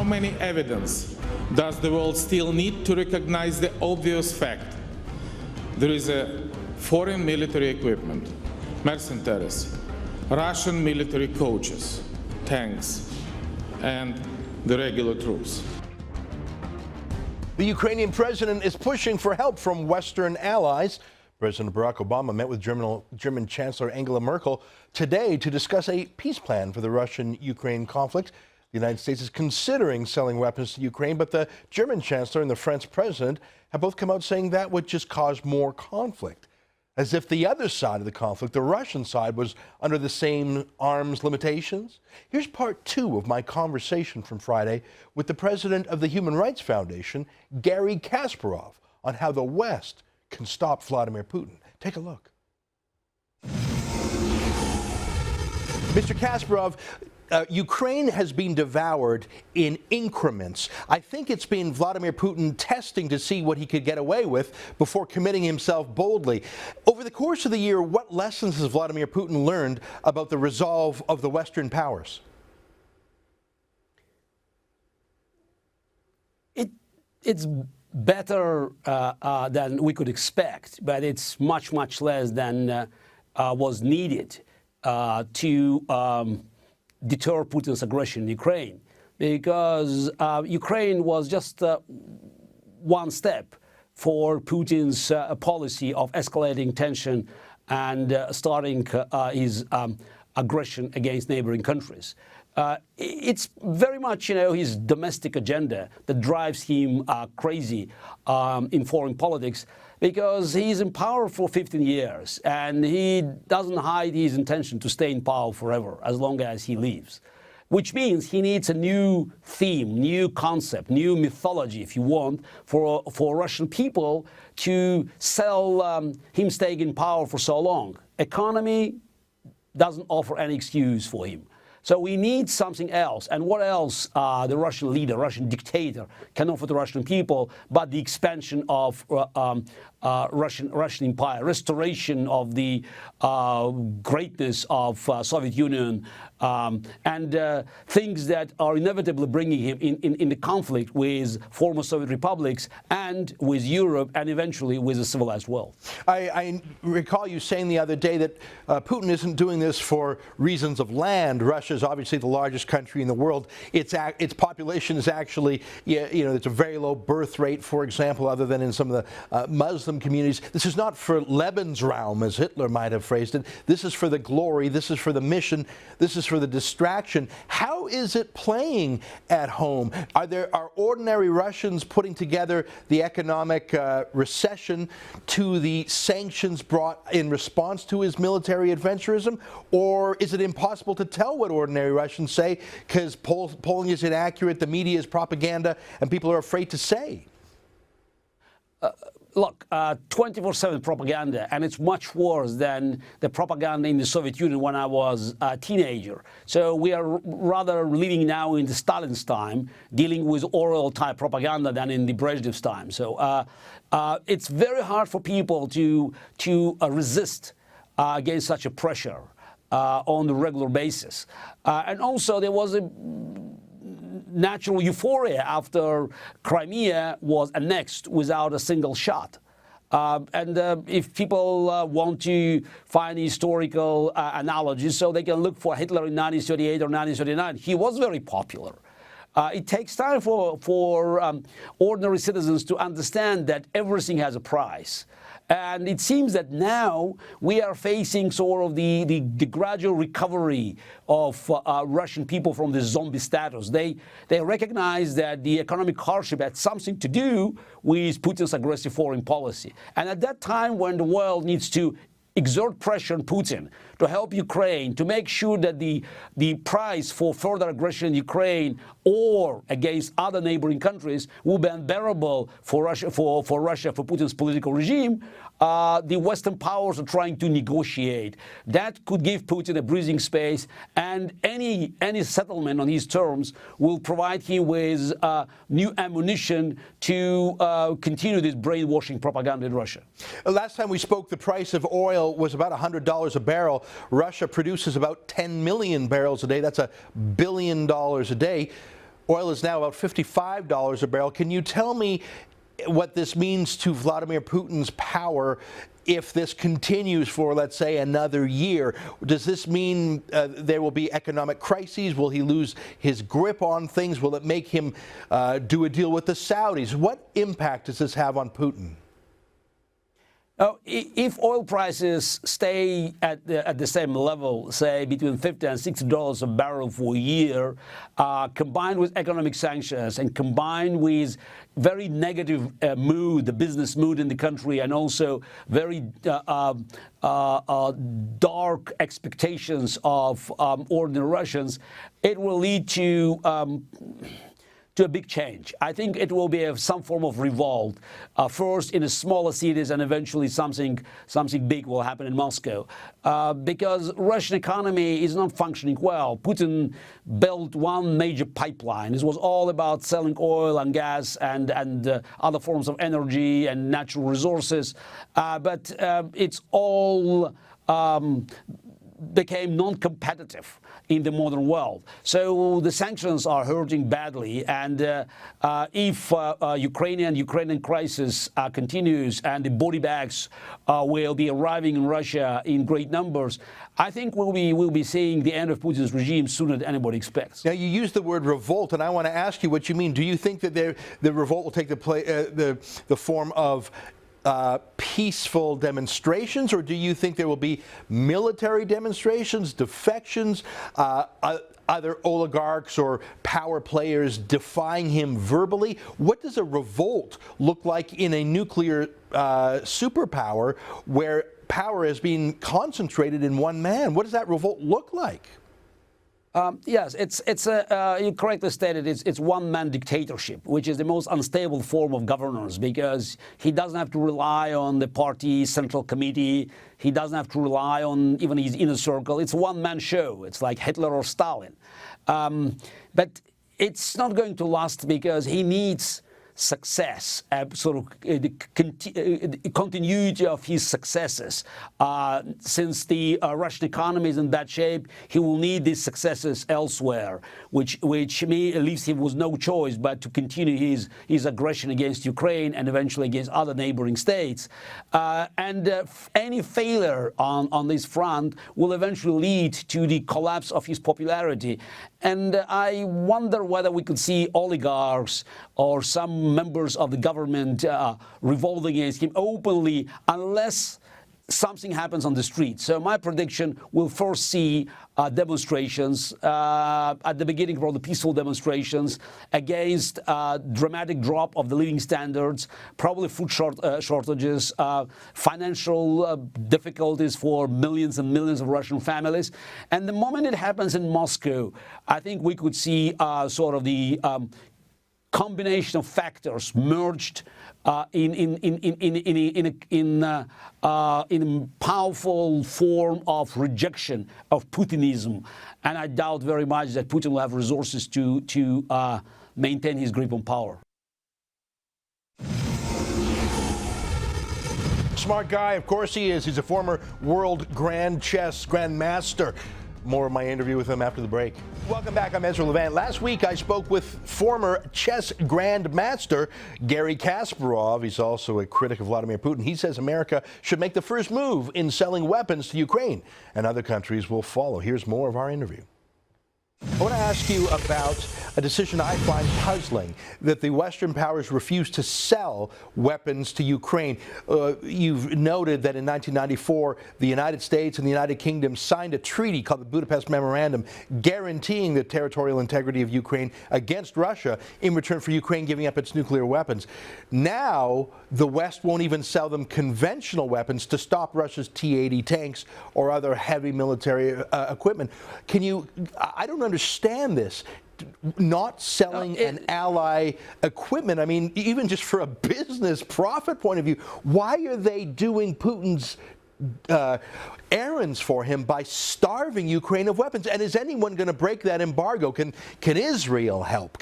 how many evidence does the world still need to recognize the obvious fact? There is a foreign military equipment, mercenaries, Russian military coaches, tanks, and the regular troops. The Ukrainian president is pushing for help from Western allies. President Barack Obama met with German Chancellor Angela Merkel today to discuss a peace plan for the Russian-Ukraine conflict. The United States is considering selling weapons to Ukraine, but the German Chancellor and the French president have both come out saying that would just cause more conflict, as if the other side of the conflict, the Russian side, was under the same arms limitations. Here's part 2 of my conversation from Friday with the president of the Human Rights Foundation, Garry Kasparov, on how the West can stop Vladimir Putin. Take a look. Mr. Kasparov, Ukraine has been devoured in increments. I think it's been Vladimir Putin testing to see what he could get away with before committing himself boldly. Over the course of the year, what lessons has Vladimir Putin learned about the resolve of the Western powers? It's better than we could expect, but it's much, much less than was needed to deter Putin's aggression in Ukraine, because Ukraine was just one step for Putin's policy of escalating tension and starting his aggression against neighboring countries. It's very much, his domestic agenda that drives him crazy in foreign politics, because he's in power for 15 years and he doesn't hide his intention to stay in power forever as long as he leaves, which means he needs a new theme, new concept, new mythology, if you want, for Russian people to sell him staying in power for so long. Economy doesn't offer any excuse for him. So we need something else. And what else the Russian leader, Russian dictator can offer the Russian people but the expansion of Russian empire, restoration of the greatness of Soviet Union, and things that are inevitably bringing him in the conflict with former Soviet republics and with Europe and eventually with the civilized world. I recall you saying the other day that Putin isn't doing this for reasons of land. Russia is obviously the largest country in the world. Its population is actually, it's a very low birth rate, for example, other than in some of the Muslim communities. This is not for Lebensraum, as Hitler might have phrased it. This is for the glory. This is for the mission. This is for the distraction. How is it playing at home? Are ordinary Russians putting together the economic recession to the sanctions brought in response to his military adventurism? Or is it impossible to tell what ordinary Russians say because polling is inaccurate, the media is propaganda, and people are afraid to say? Look, 24/7 propaganda, and it's much worse than the propaganda in the Soviet Union when I was a teenager. So we are rather living now in the Stalin's time, dealing with oral-type propaganda than in the Brezhnev's time. So it's very hard for people to resist against such a pressure on a regular basis. And also there was a natural euphoria after Crimea was annexed without a single shot. If people want to find historical analogies, so they can look for Hitler in 1938 or 1939, he was very popular. It takes time for ordinary citizens to understand that everything has a price. And it seems that now we are facing sort of the gradual recovery of Russian people from the zombie status. They recognize that the economic hardship had something to do with Putin's aggressive foreign policy. And at that time, when the world needs to exert pressure on Putin to help Ukraine, to make sure that the price for further aggression in Ukraine or against other neighboring countries will be unbearable for Russia, for Putin's political regime, the Western powers are trying to negotiate. That could give Putin a breathing space, and any settlement on his terms will provide him with new ammunition to continue this brainwashing propaganda in Russia. Last time we spoke, the price of oil was about $100 a barrel. Russia produces about 10 million barrels a day. That's $1 billion a day. Oil is now about $55 a barrel. Can you tell me what this means to Vladimir Putin's power if this continues for, let's say, another year? Does this mean there will be economic crises? Will he lose his grip on things? Will it make him do a deal with the Saudis? What impact does this have on Putin? If oil prices stay at the same level, say between $50 and $60 a barrel for a year, combined with economic sanctions and combined with very negative mood, the business mood in the country, and also very dark expectations of ordinary Russians, it will lead to a big change. I think it will be some form of revolt, first in the smaller cities, and eventually something big will happen in Moscow, because Russian economy is not functioning well. Putin built one major pipeline. It was all about selling oil and gas and other forms of energy and natural resources, but it's all became non-competitive in the modern world. So the sanctions are hurting badly, and if Ukrainian crisis continues and the body bags will be arriving in Russia in great numbers, I think we'll be seeing the end of Putin's regime sooner than anybody expects. Now, you use the word revolt, and I want to ask you what you mean. Do you think that the revolt will take the form of peaceful demonstrations, or do you think there will be military demonstrations, defections, other oligarchs or power players defying him verbally? What does a revolt look like in a nuclear superpower where power is being concentrated in one man? What does that revolt look like? Yes, you correctly stated, it's one-man dictatorship, which is the most unstable form of governance, because he doesn't have to rely on the party central committee. He doesn't have to rely on even his inner circle. It's a one-man show. It's like Hitler or Stalin. But it's not going to last, because he needs success, sort of the continuity of his successes. Since the Russian economy is in bad shape, he will need these successes elsewhere, which leaves him with no choice but to continue his aggression against Ukraine and eventually against other neighboring states. Any failure on this front will eventually lead to the collapse of his popularity. And I wonder whether we could see oligarchs or some members of the government revolting against him openly, unless something happens on the street. So my prediction, we'll first see demonstrations, at the beginning probably peaceful demonstrations against dramatic drop of the living standards, probably food shortages, financial difficulties for millions and millions of Russian families. And the moment it happens in Moscow, I think we could see sort of the combination of factors merged in a powerful form of rejection of Putinism, and I doubt very much that Putin will have resources to maintain his grip on power. Smart guy, of course he is. He's a former world grandmaster. More of my interview with him after the break. Welcome back. I'm Ezra Levant. Last week I spoke with former chess grandmaster Garry Kasparov. He's also a critic of Vladimir Putin. He says America should make the first move in selling weapons to Ukraine, and other countries will follow. Here's more of our interview. I want to ask you about a decision I find puzzling, that the Western powers refuse to sell weapons to Ukraine. You've noted that in 1994, the United States and the United Kingdom signed a treaty called the Budapest Memorandum, guaranteeing the territorial integrity of Ukraine against Russia in return for Ukraine giving up its nuclear weapons. Now, the West won't even sell them conventional weapons to stop Russia's T-80 tanks or other heavy military equipment. I don't understand this. Not selling an ally equipment. I mean, even just for a business profit point of view, why are they doing Putin's errands for him by starving Ukraine of weapons? And is anyone going to break that embargo? Can Israel help?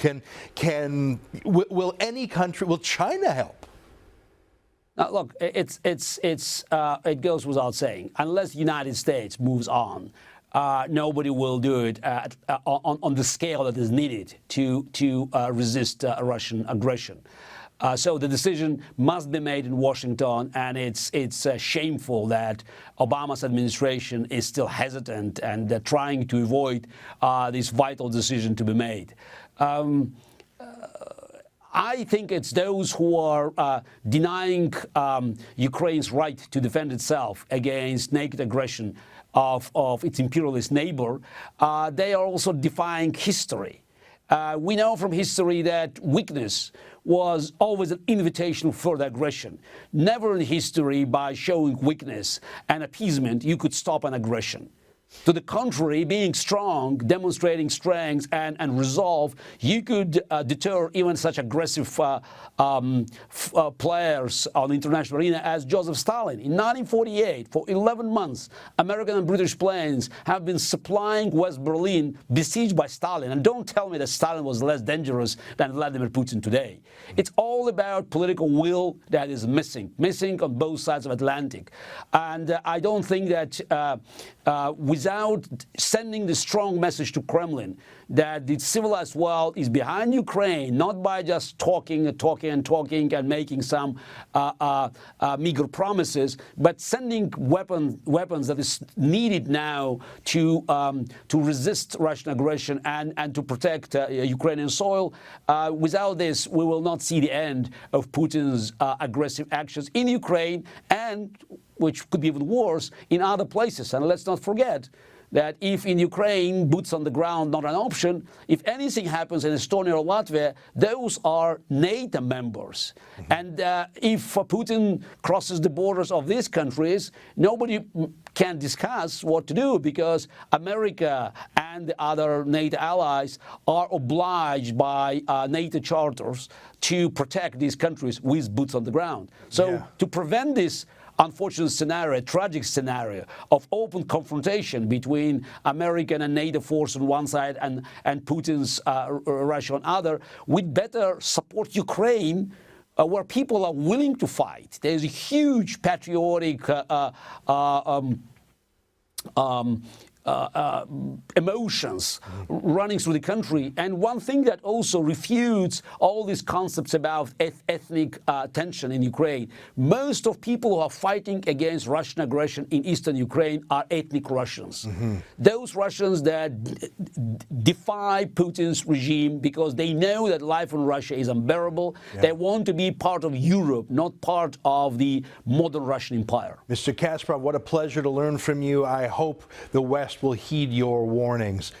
Will any country? Will China help? Now, look, it goes without saying, unless the United States moves on, nobody will do it on the scale that is needed to resist Russian aggression. So the decision must be made in Washington, and it's shameful that Obama's administration is still hesitant and trying to avoid this vital decision to be made. I think it's those who are denying Ukraine's right to defend itself against naked aggression of its imperialist neighbor. They are also defying history. We know from history that weakness was always an invitation for further aggression. Never in history, by showing weakness and appeasement, you could stop an aggression. To the contrary, being strong, demonstrating strength and resolve, you could deter even such aggressive players on the international arena as Joseph Stalin. In 1948, for 11 months, American and British planes have been supplying West Berlin, besieged by Stalin. And don't tell me that Stalin was less dangerous than Vladimir Putin today. It's all about political will that is missing on both sides of Atlantic. And I don't think that without sending the strong message to Kremlin that the civilized world is behind Ukraine, not by just talking and making some meager promises, but sending weapons that is needed now to resist Russian aggression and to protect Ukrainian soil. Without this, we will not see the end of Putin's aggressive actions in Ukraine, and which could be even worse, in other places. And let's not forget that if in Ukraine boots on the ground not an option, if anything happens in Estonia or Latvia, those are NATO members. And if Putin crosses the borders of these countries, nobody can discuss what to do, because America and the other NATO allies are obliged by NATO charters to protect these countries with boots on the ground. So to prevent this unfortunate scenario, tragic scenario of open confrontation between American and NATO force on one side and Putin's Russia on other, we'd better support Ukraine, where people are willing to fight. There's a huge patriotic emotions running through the country. And one thing that also refutes all these concepts about ethnic tension in Ukraine, most of people who are fighting against Russian aggression in eastern Ukraine are ethnic Russians. Those Russians that defy Putin's regime because they know that life in Russia is unbearable. They want to be part of Europe, not part of the modern Russian empire. Mr. Kasparov, what a pleasure to learn from you. I hope the West will heed your warnings.